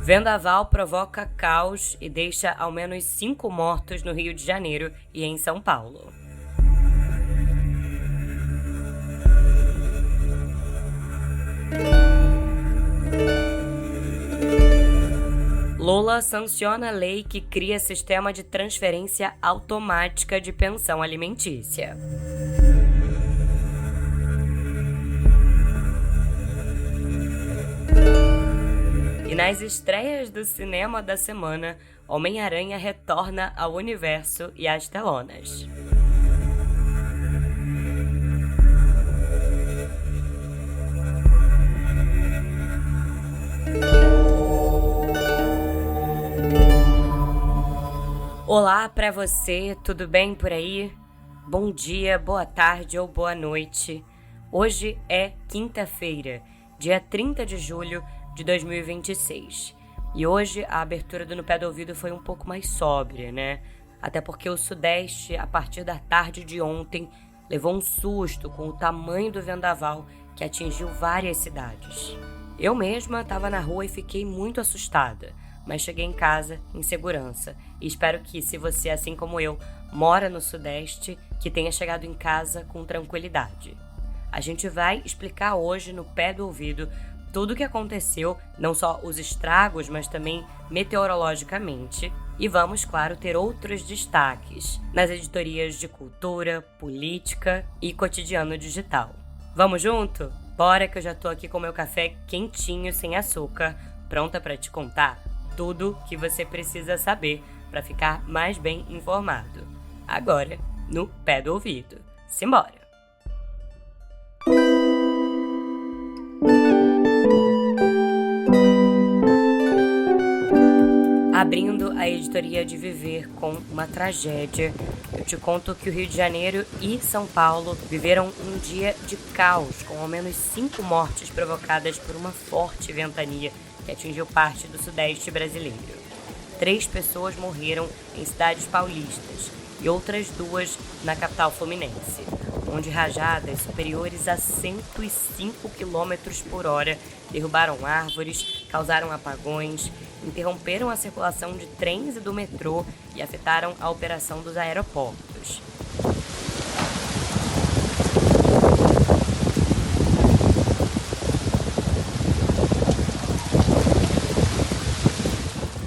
Vendaval provoca caos e deixa ao menos 5 mortos no Rio de Janeiro e em São Paulo. Lula sanciona a lei que cria sistema de transferência automática de pensão alimentícia. E nas estreias do cinema da semana, Homem-Aranha retorna ao universo e às telonas. Olá para você, tudo bem por aí? Bom dia, boa tarde ou boa noite. Hoje é quinta-feira, dia 30 de julho de 2026. E hoje a abertura do No Pé do Ouvido foi um pouco mais sóbria, né? Até porque o Sudeste, a partir da tarde de ontem, levou um susto com o tamanho do vendaval que atingiu várias cidades. Eu mesma estava na rua e fiquei muito assustada, mas cheguei em casa em segurança. E espero que, se você, assim como eu, mora no Sudeste, que tenha chegado em casa com tranquilidade. A gente vai explicar hoje no Pé do Ouvido tudo o que aconteceu, não só os estragos, mas também meteorologicamente. E vamos, claro, ter outros destaques nas editorias de cultura, política e cotidiano digital. Vamos junto? Bora que eu já tô aqui com meu café quentinho, sem açúcar, pronta para te contar tudo que você precisa saber para ficar mais bem informado. Agora, no Pé do Ouvido. Simbora! Abrindo a editoria de Viver com uma tragédia, eu te conto que o Rio de Janeiro e São Paulo viveram um dia de caos, com ao menos 5 mortes provocadas por uma forte ventania que atingiu parte do Sudeste brasileiro. 3 pessoas morreram em cidades paulistas e outras 2 na capital fluminense, onde rajadas superiores a 105 km por hora derrubaram árvores, causaram apagões, interromperam a circulação de trens e do metrô e afetaram a operação dos aeroportos.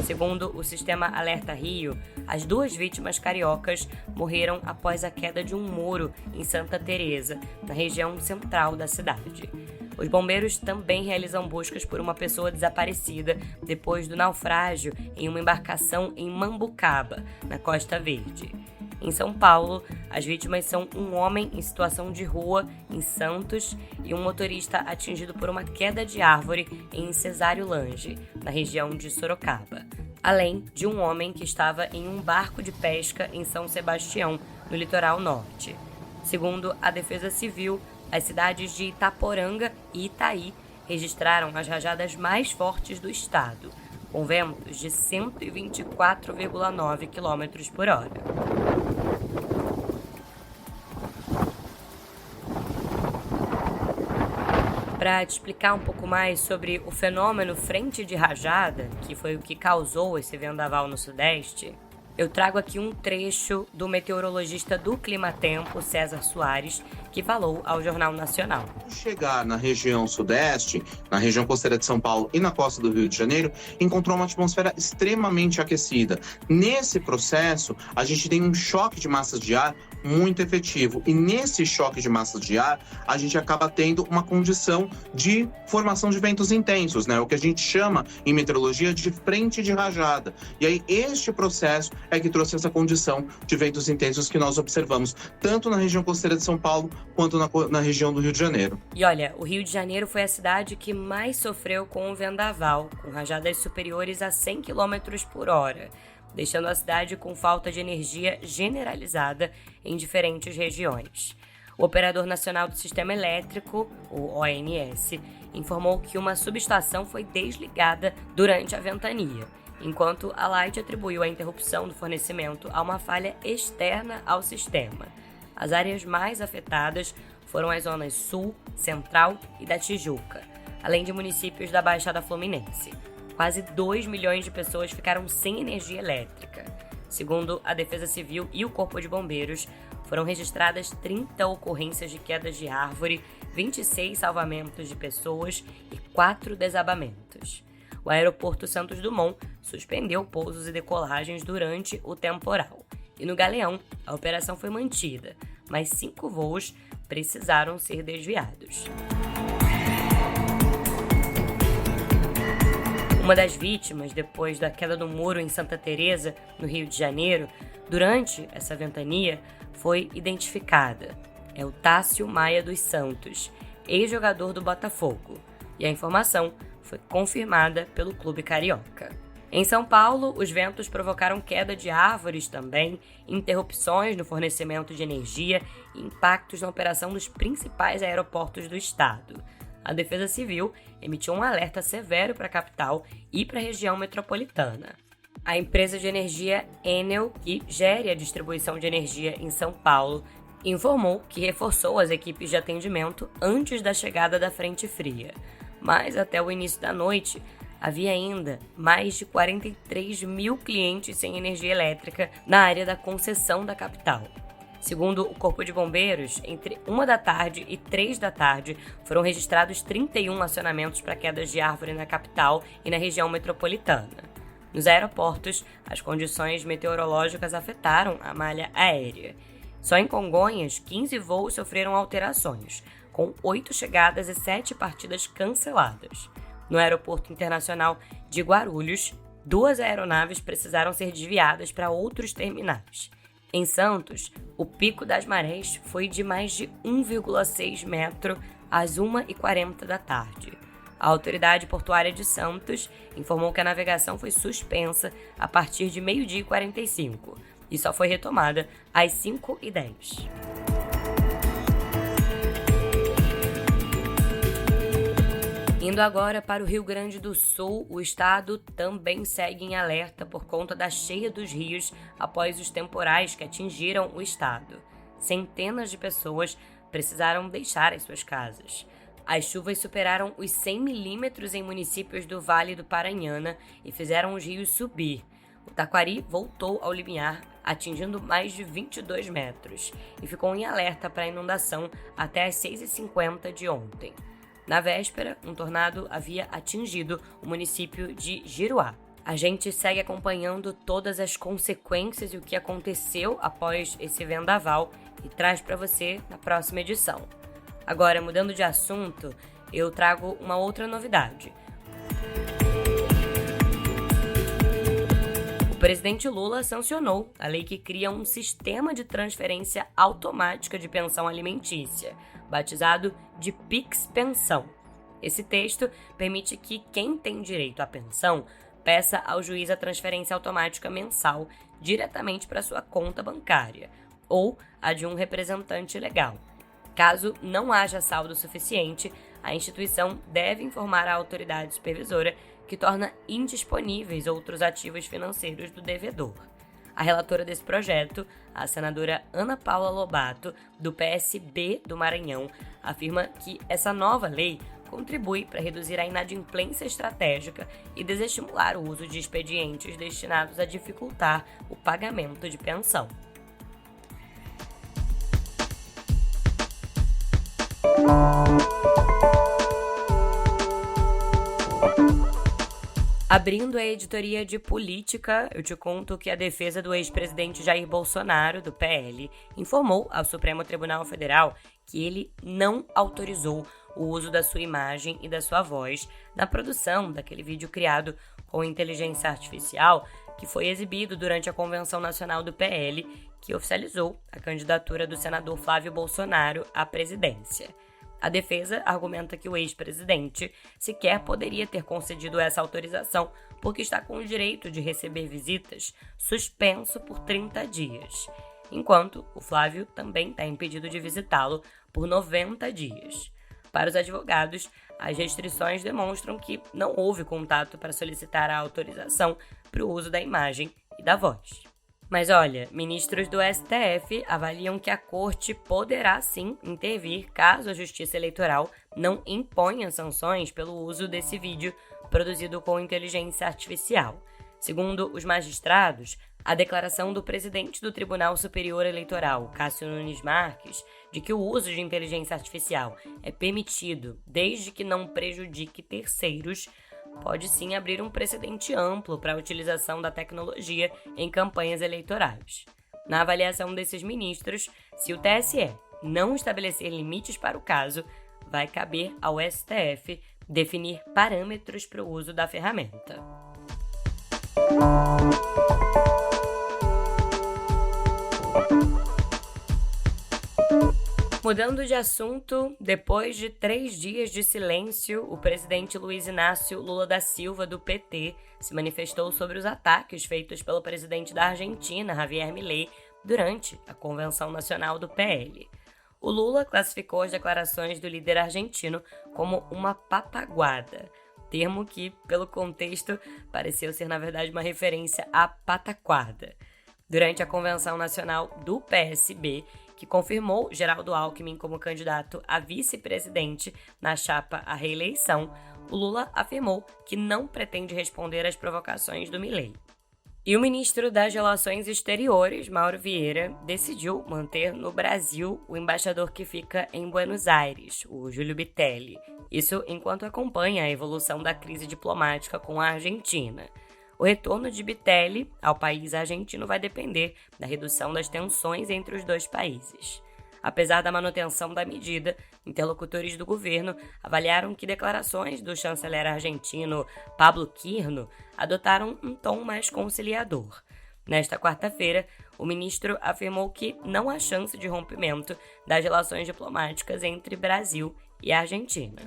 Segundo o sistema Alerta Rio, as 2 vítimas cariocas morreram após a queda de um muro em Santa Teresa, na região central da cidade. Os bombeiros também realizam buscas por uma pessoa desaparecida depois do naufrágio em uma embarcação em Mambucaba, na Costa Verde. Em São Paulo, as vítimas são um homem em situação de rua, em Santos, e um motorista atingido por uma queda de árvore em Cesário Lange, na região de Sorocaba, além de um homem que estava em um barco de pesca em São Sebastião, no litoral norte. Segundo a Defesa Civil, as cidades de Itaporanga e Itaí registraram as rajadas mais fortes do estado, com ventos de 124,9 km por hora. Para te explicar um pouco mais sobre o fenômeno frente de rajada, que foi o que causou esse vendaval no Sudeste, eu trago aqui um trecho do meteorologista do Climatempo, César Soares, que falou ao Jornal Nacional. Chegar na região sudeste, na região costeira de São Paulo e na costa do Rio de Janeiro, encontrou uma atmosfera extremamente aquecida. Nesse processo, a gente tem um choque de massas de ar muito efetivo. E nesse choque de massas de ar, a gente acaba tendo uma condição de formação de ventos intensos, né? O que a gente chama em meteorologia de frente de rajada. E aí, este processo é que trouxe essa condição de ventos intensos que nós observamos, tanto na região costeira de São Paulo, quanto na região do Rio de Janeiro. E olha, o Rio de Janeiro foi a cidade que mais sofreu com o vendaval, com rajadas superiores a 100 km por hora, deixando a cidade com falta de energia generalizada em diferentes regiões. O Operador Nacional do Sistema Elétrico, o ONS, informou que uma subestação foi desligada durante a ventania, enquanto a Light atribuiu a interrupção do fornecimento a uma falha externa ao sistema. As áreas mais afetadas foram as zonas Sul, Central e da Tijuca, além de municípios da Baixada Fluminense. Quase 2 milhões de pessoas ficaram sem energia elétrica. Segundo a Defesa Civil e o Corpo de Bombeiros, foram registradas 30 ocorrências de quedas de árvore, 26 salvamentos de pessoas e 4 desabamentos. O aeroporto Santos Dumont suspendeu pousos e decolagens durante o temporal. E no Galeão, a operação foi mantida, mas 5 voos precisaram ser desviados. Uma das vítimas, depois da queda do muro em Santa Teresa, no Rio de Janeiro, durante essa ventania, foi identificada. É o Tássio Maia dos Santos, ex-jogador do Botafogo. E a informação foi confirmada pelo Clube Carioca. Em São Paulo, os ventos provocaram queda de árvores também, interrupções no fornecimento de energia e impactos na operação dos principais aeroportos do estado. A Defesa Civil emitiu um alerta severo para a capital e para a região metropolitana. A empresa de energia Enel, que gere a distribuição de energia em São Paulo, informou que reforçou as equipes de atendimento antes da chegada da frente fria. Mas até o início da noite, havia ainda mais de 43 mil clientes sem energia elétrica na área da concessão da capital. Segundo o Corpo de Bombeiros, entre 1 da tarde e 3 da tarde foram registrados 31 acionamentos para quedas de árvore na capital e na região metropolitana. Nos aeroportos, as condições meteorológicas afetaram a malha aérea. Só em Congonhas, 15 voos sofreram alterações, com 8 chegadas e 7 partidas canceladas. No Aeroporto Internacional de Guarulhos, 2 aeronaves precisaram ser desviadas para outros terminais. Em Santos, o pico das marés foi de mais de 1,6 metro às 1h40 da tarde. A Autoridade Portuária de Santos informou que a navegação foi suspensa a partir de 12h45 e só foi retomada às 5h10. Indo agora para o Rio Grande do Sul, o estado também segue em alerta por conta da cheia dos rios após os temporais que atingiram o estado. Centenas de pessoas precisaram deixar as suas casas. As chuvas superaram os 100 milímetros em municípios do Vale do Paranhana e fizeram os rios subir. O Taquari voltou ao limiar, atingindo mais de 22 metros, e ficou em alerta para inundação até às 6h50 de ontem. Na véspera, um tornado havia atingido o município de Giruá. A gente segue acompanhando todas as consequências e o que aconteceu após esse vendaval e traz para você na próxima edição. Agora, mudando de assunto, eu trago uma outra novidade. O presidente Lula sancionou a lei que cria um sistema de transferência automática de pensão alimentícia, batizado de Pix Pensão. Esse texto permite que quem tem direito à pensão peça ao juiz a transferência automática mensal diretamente para sua conta bancária ou a de um representante legal. Caso não haja saldo suficiente, a instituição deve informar a autoridade supervisora que torna indisponíveis outros ativos financeiros do devedor. A relatora desse projeto, a senadora Ana Paula Lobato, do PSB do Maranhão, afirma que essa nova lei contribui para reduzir a inadimplência estratégica e desestimular o uso de expedientes destinados a dificultar o pagamento de pensão. Abrindo a editoria de política, eu te conto que a defesa do ex-presidente Jair Bolsonaro, do PL, informou ao Supremo Tribunal Federal que ele não autorizou o uso da sua imagem e da sua voz na produção daquele vídeo criado com inteligência artificial que foi exibido durante a Convenção Nacional do PL, que oficializou a candidatura do senador Flávio Bolsonaro à presidência. A defesa argumenta que o ex-presidente sequer poderia ter concedido essa autorização porque está com o direito de receber visitas suspenso por 30 dias, enquanto o Flávio também está impedido de visitá-lo por 90 dias. Para os advogados, as restrições demonstram que não houve contato para solicitar a autorização para o uso da imagem e da voz. Mas olha, ministros do STF avaliam que a corte poderá sim intervir caso a Justiça Eleitoral não imponha sanções pelo uso desse vídeo produzido com inteligência artificial. Segundo os magistrados, a declaração do presidente do Tribunal Superior Eleitoral, Cássio Nunes Marques, de que o uso de inteligência artificial é permitido desde que não prejudique terceiros, pode sim abrir um precedente amplo para a utilização da tecnologia em campanhas eleitorais. Na avaliação desses ministros, se o TSE não estabelecer limites para o caso, vai caber ao STF definir parâmetros para o uso da ferramenta. Mudando de assunto, depois de 3 dias de silêncio, o presidente Luiz Inácio Lula da Silva, do PT, se manifestou sobre os ataques feitos pelo presidente da Argentina, Javier Milei, durante a Convenção Nacional do PL. O Lula classificou as declarações do líder argentino como uma pataguada, termo que, pelo contexto, pareceu ser, na verdade, uma referência à pataquada. Durante a Convenção Nacional do PSB, que confirmou Geraldo Alckmin como candidato a vice-presidente na chapa à reeleição, o Lula afirmou que não pretende responder às provocações do Milei. E o ministro das Relações Exteriores, Mauro Vieira, decidiu manter no Brasil o embaixador que fica em Buenos Aires, o Júlio Bitelli. Isso enquanto acompanha a evolução da crise diplomática com a Argentina. O retorno de Bitelli ao país argentino vai depender da redução das tensões entre os dois países. Apesar da manutenção da medida, interlocutores do governo avaliaram que declarações do chanceler argentino Pablo Quirno adotaram um tom mais conciliador. Nesta quarta-feira, o ministro afirmou que não há chance de rompimento das relações diplomáticas entre Brasil e Argentina.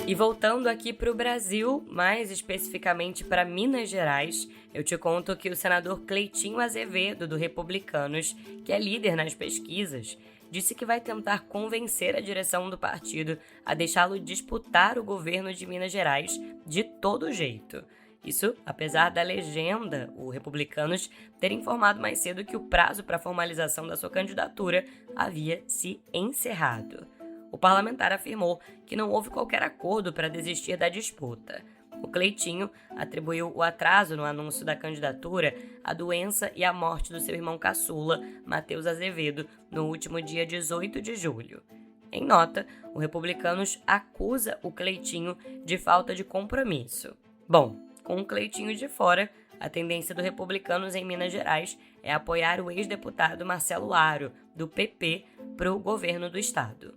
E voltando aqui para o Brasil, mais especificamente para Minas Gerais, eu te conto que o senador Cleitinho Azevedo, do Republicanos, que é líder nas pesquisas, disse que vai tentar convencer a direção do partido a deixá-lo disputar o governo de Minas Gerais de todo jeito. Isso apesar da legenda, o Republicanos, ter informado mais cedo que o prazo para a formalização da sua candidatura havia se encerrado. O parlamentar afirmou que não houve qualquer acordo para desistir da disputa. O Cleitinho atribuiu o atraso no anúncio da candidatura à doença e à morte do seu irmão caçula, Matheus Azevedo, no último dia 18 de julho. Em nota, o Republicanos acusa o Cleitinho de falta de compromisso. Bom, com o Cleitinho de fora, a tendência do Republicanos em Minas Gerais é apoiar o ex-deputado Marcelo Aro, do PP, para o governo do estado.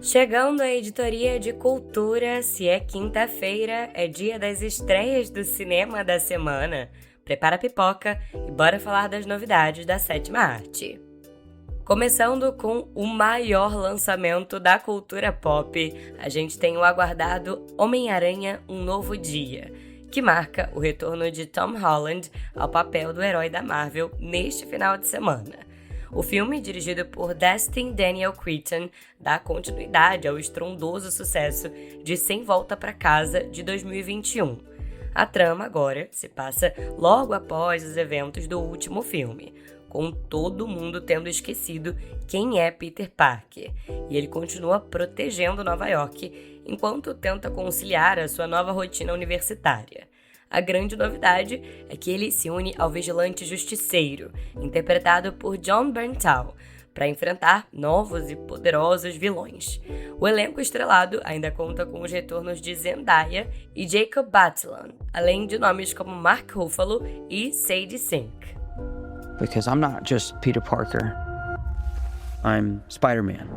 Chegando à editoria de cultura, se é quinta-feira, é dia das estreias do cinema da semana. Prepara a pipoca e bora falar das novidades da sétima arte. Começando com o maior lançamento da cultura pop, a gente tem o aguardado Homem-Aranha Um Novo Dia, que marca o retorno de Tom Holland ao papel do herói da Marvel neste final de semana. O filme, dirigido por Destin Daniel Cretton, dá continuidade ao estrondoso sucesso de Sem Volta para Casa, de 2021. A trama agora se passa logo após os eventos do último filme, com todo mundo tendo esquecido quem é Peter Parker, e ele continua protegendo Nova York enquanto tenta conciliar a sua nova rotina universitária. A grande novidade é que ele se une ao Vigilante Justiceiro, interpretado por Jon Bernthal, para enfrentar novos e poderosos vilões. O elenco estrelado ainda conta com os retornos de Zendaya e Jacob Batalon, além de nomes como Mark Ruffalo e Sadie Sink. Because I'm not just Peter Parker, I'm Spider-Man.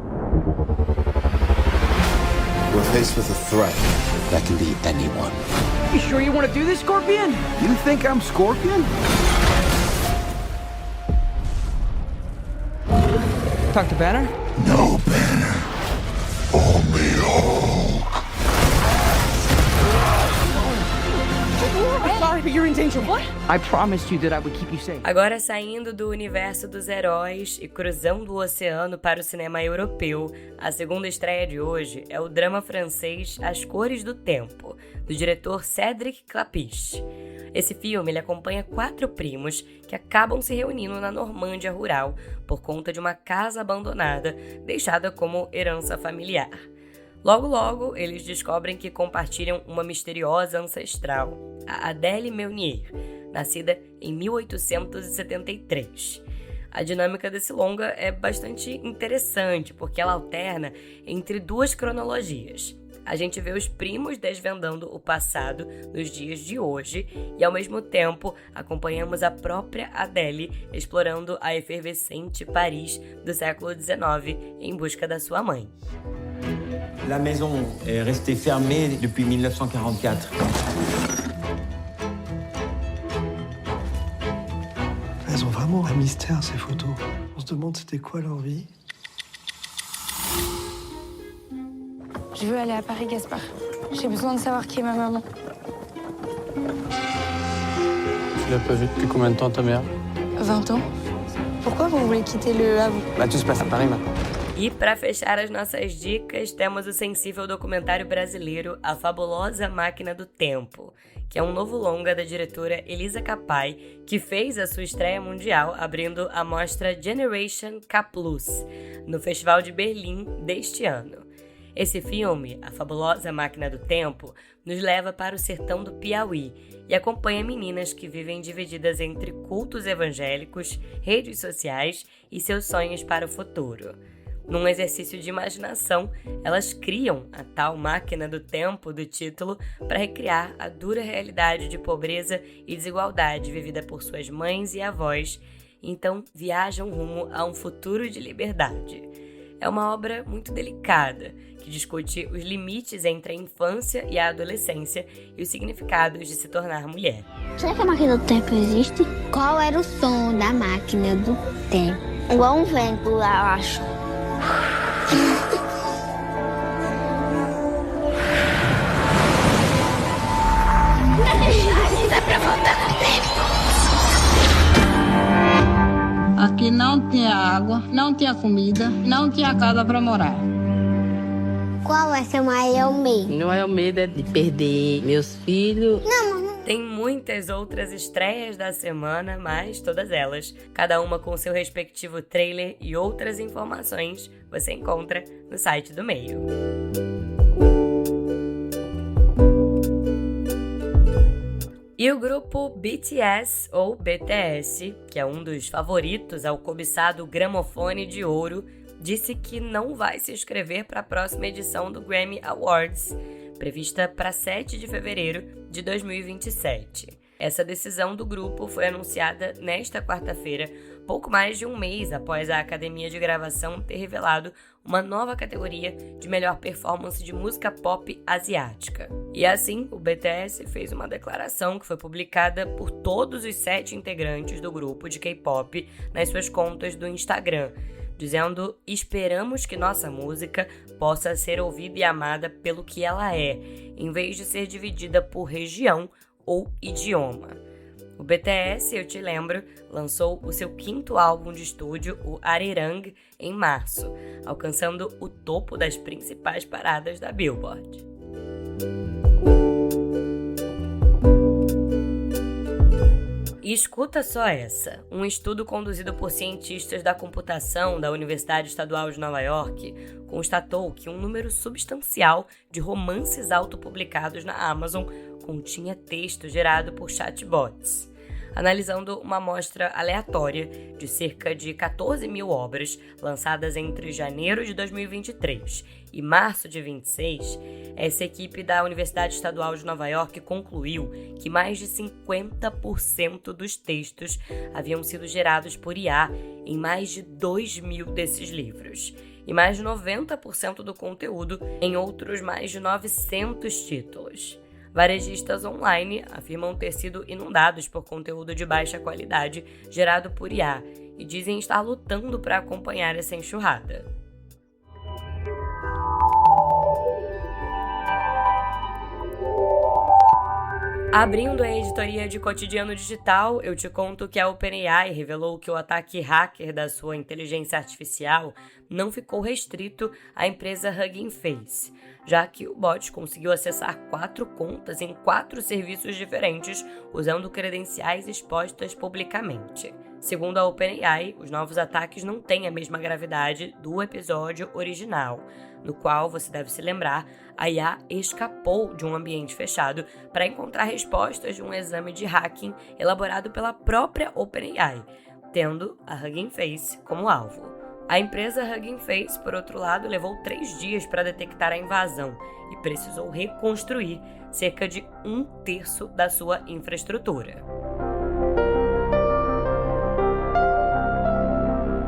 We're faced with a threat that can be anyone. You sure you want to do this, Scorpion? You think I'm Scorpion? Talk to Banner? No, Banner. Only Hulk. Sorry, but you're in danger. What? I promised you that I would keep you safe. Agora saindo do universo dos heróis e cruzando o oceano para o cinema europeu, a segunda estreia de hoje é o drama francês As Cores do Tempo, do diretor Cédric Clapiche. Esse filme ele acompanha 4 primos que acabam se reunindo na Normândia rural por conta de uma casa abandonada deixada como herança familiar. Logo, logo, eles descobrem que compartilham uma misteriosa ancestral, a Adèle Meunier, nascida em 1873. A dinâmica desse longa é bastante interessante, porque ela alterna entre 2 cronologias. A gente vê os primos desvendando o passado nos dias de hoje e, ao mesmo tempo, acompanhamos a própria Adèle explorando a efervescente Paris do século XIX em busca da sua mãe. La maison est restée fermée depuis 1944. Elles ont vraiment un mystère, ces photos. On se demande c'était quoi leur vie. Je veux aller à Paris, Gaspard. J'ai besoin de savoir qui est ma maman. Tu l'as pas vue depuis combien de temps, ta mère? 20 ans. Pourquoi vous voulez quitter Le Havre? Bah, tout se passe à Paris maintenant. E para fechar as nossas dicas, temos o sensível documentário brasileiro A Fabulosa Máquina do Tempo, que é um novo longa da diretora Elisa Capai, que fez a sua estreia mundial abrindo a mostra Generation K+, no Festival de Berlim deste ano. Esse filme, A Fabulosa Máquina do Tempo, nos leva para o sertão do Piauí e acompanha meninas que vivem divididas entre cultos evangélicos, redes sociais e seus sonhos para o futuro. Num exercício de imaginação, elas criam a tal máquina do tempo do título para recriar a dura realidade de pobreza e desigualdade vivida por suas mães e avós, então viajam rumo a um futuro de liberdade. É uma obra muito delicada, que discute os limites entre a infância e a adolescência e os significados de se tornar mulher. Será que a máquina do tempo existe? Qual era o som da máquina do tempo? Igual um vento lá, eu acho. Dá pra voltar no tempo. Aqui não tinha água, não tinha comida, não tinha casa pra morar. Qual é seu maior medo? Meu maior medo é de perder meus filhos. Não. Tem muitas outras estreias da semana, mas todas elas, cada uma com seu respectivo trailer e outras informações, você encontra no site do Meio. E o grupo BTS, ou BTS, que é um dos favoritos ao cobiçado gramofone de ouro, disse que não vai se inscrever para a próxima edição do Grammy Awards, prevista para 7 de fevereiro de 2027. Essa decisão do grupo foi anunciada nesta quarta-feira, pouco mais de um mês após a Academia de Gravação ter revelado uma nova categoria de melhor performance de música pop asiática. E assim, o BTS fez uma declaração que foi publicada por todos os 7 integrantes do grupo de K-pop nas suas contas do Instagram, dizendo: esperamos que nossa música possa ser ouvida e amada pelo que ela é, em vez de ser dividida por região ou idioma. O BTS, eu te lembro, lançou o seu 5º álbum de estúdio, o Arirang, em março, alcançando o topo das principais paradas da Billboard. E escuta só essa, um estudo conduzido por cientistas da computação da Universidade Estadual de Nova York constatou que um número substancial de romances autopublicados na Amazon continha texto gerado por chatbots. Analisando uma amostra aleatória de cerca de 14 mil obras lançadas entre janeiro de 2023 e março de 26, essa equipe da Universidade Estadual de Nova York concluiu que mais de 50% dos textos haviam sido gerados por IA em mais de 2.000 desses livros, e mais de 90% do conteúdo em outros mais de 900 títulos. Varejistas online afirmam ter sido inundados por conteúdo de baixa qualidade gerado por IA e dizem estar lutando para acompanhar essa enxurrada. Abrindo a editoria de Cotidiano Digital, eu te conto que a OpenAI revelou que o ataque hacker da sua inteligência artificial não ficou restrito à empresa Hugging Face, já que o bot conseguiu acessar 4 contas em 4 serviços diferentes usando credenciais expostas publicamente. Segundo a OpenAI, os novos ataques não têm a mesma gravidade do episódio original, no qual, você deve se lembrar, a IA escapou de um ambiente fechado para encontrar respostas de um exame de hacking elaborado pela própria OpenAI, tendo a Hugging Face como alvo. A empresa Hugging Face, por outro lado, levou 3 dias para detectar a invasão e precisou reconstruir cerca de 1/3 da sua infraestrutura.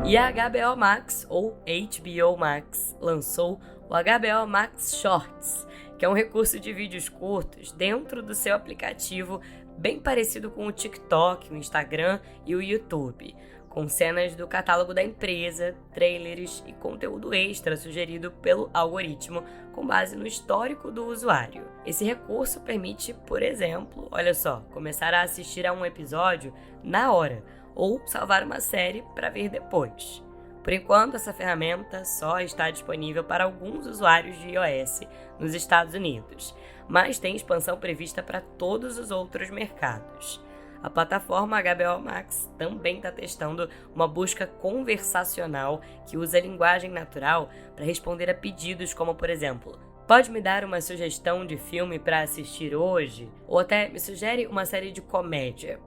E a HBO Max, ou HBO Max, lançou o HBO Max Shorts, que é um recurso de vídeos curtos dentro do seu aplicativo, bem parecido com o TikTok, o Instagram e o YouTube, com cenas do catálogo da empresa, trailers e conteúdo extra sugerido pelo algoritmo com base no histórico do usuário. Esse recurso permite, por exemplo, olha só, começar a assistir a um episódio na hora, ou salvar uma série para ver depois. Por enquanto, essa ferramenta só está disponível para alguns usuários de iOS nos Estados Unidos, mas tem expansão prevista para todos os outros mercados. A plataforma HBO Max também está testando uma busca conversacional que usa linguagem natural para responder a pedidos como, por exemplo, pode me dar uma sugestão de filme para assistir hoje? Ou até me sugere uma série de comédia.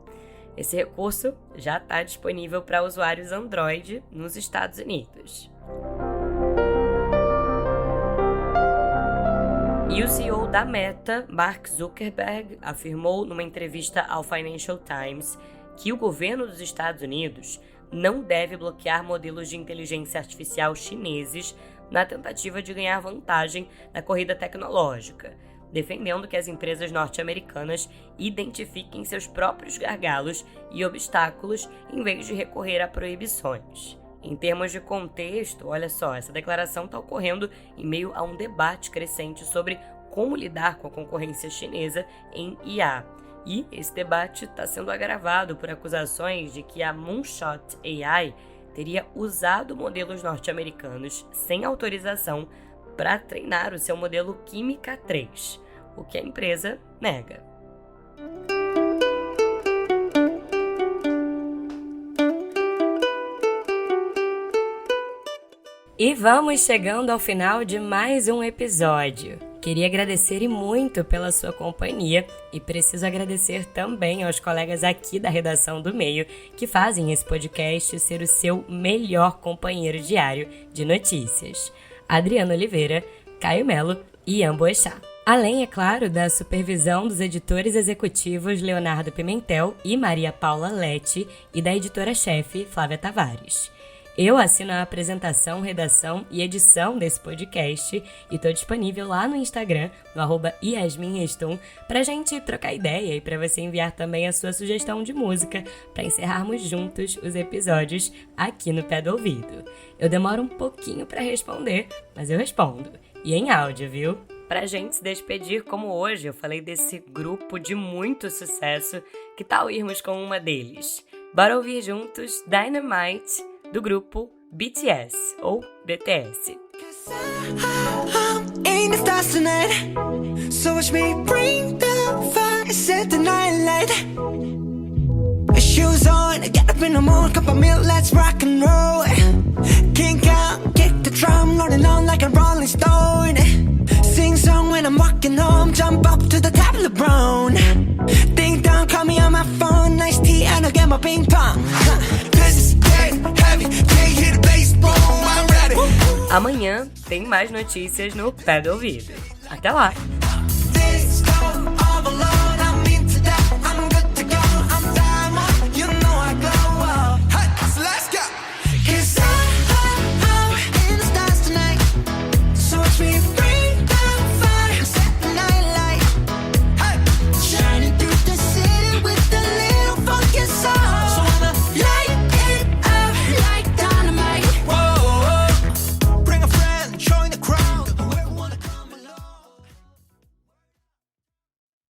Esse recurso já está disponível para usuários Android nos Estados Unidos. E o CEO da Meta, Mark Zuckerberg, afirmou numa entrevista ao Financial Times que o governo dos Estados Unidos não deve bloquear modelos de inteligência artificial chineses na tentativa de ganhar vantagem na corrida tecnológica, defendendo que as empresas norte-americanas identifiquem seus próprios gargalos e obstáculos em vez de recorrer a proibições. Em termos de contexto, olha só, essa declaração está ocorrendo em meio a um debate crescente sobre como lidar com a concorrência chinesa em IA. E esse debate está sendo agravado por acusações de que a Moonshot AI teria usado modelos norte-americanos sem autorização para treinar o seu modelo Química 3, o que a empresa nega. E vamos chegando ao final de mais um episódio. Queria agradecer e muito pela sua companhia e preciso agradecer também aos colegas aqui da redação do Meio que fazem esse podcast ser o seu melhor companheiro diário de notícias. Adriana Oliveira, Caio Melo e Ian Boechat. Além, é claro, da supervisão dos editores executivos Leonardo Pimentel e Maria Paula Lete e da editora-chefe Flávia Tavares. Eu assino a apresentação, redação e edição desse podcast e estou disponível lá no Instagram, no @yasminrestum, pra gente trocar ideia e para você enviar também a sua sugestão de música para encerrarmos juntos os episódios aqui no Pé do Ouvido. Eu demoro um pouquinho para responder, mas eu respondo. E em áudio, viu? Pra gente se despedir, como hoje eu falei desse grupo de muito sucesso, que tal irmos com uma deles? Bora ouvir juntos Dynamite, do grupo BTS, ou BTS. Shoes on, get up in the morning, cup of milk, let's rock and roll. Kink out, kick the drum, rolling on like a rolling stone. Sing song when I'm walking home, jump up to the top of the brown. Ding dong, call me on my phone, nice tea and I'll get my ping pong. This is getting heavy, can't hit the bass, boom, I'm ready. Amanhã tem mais notícias no Pé do Ouvido. Até lá!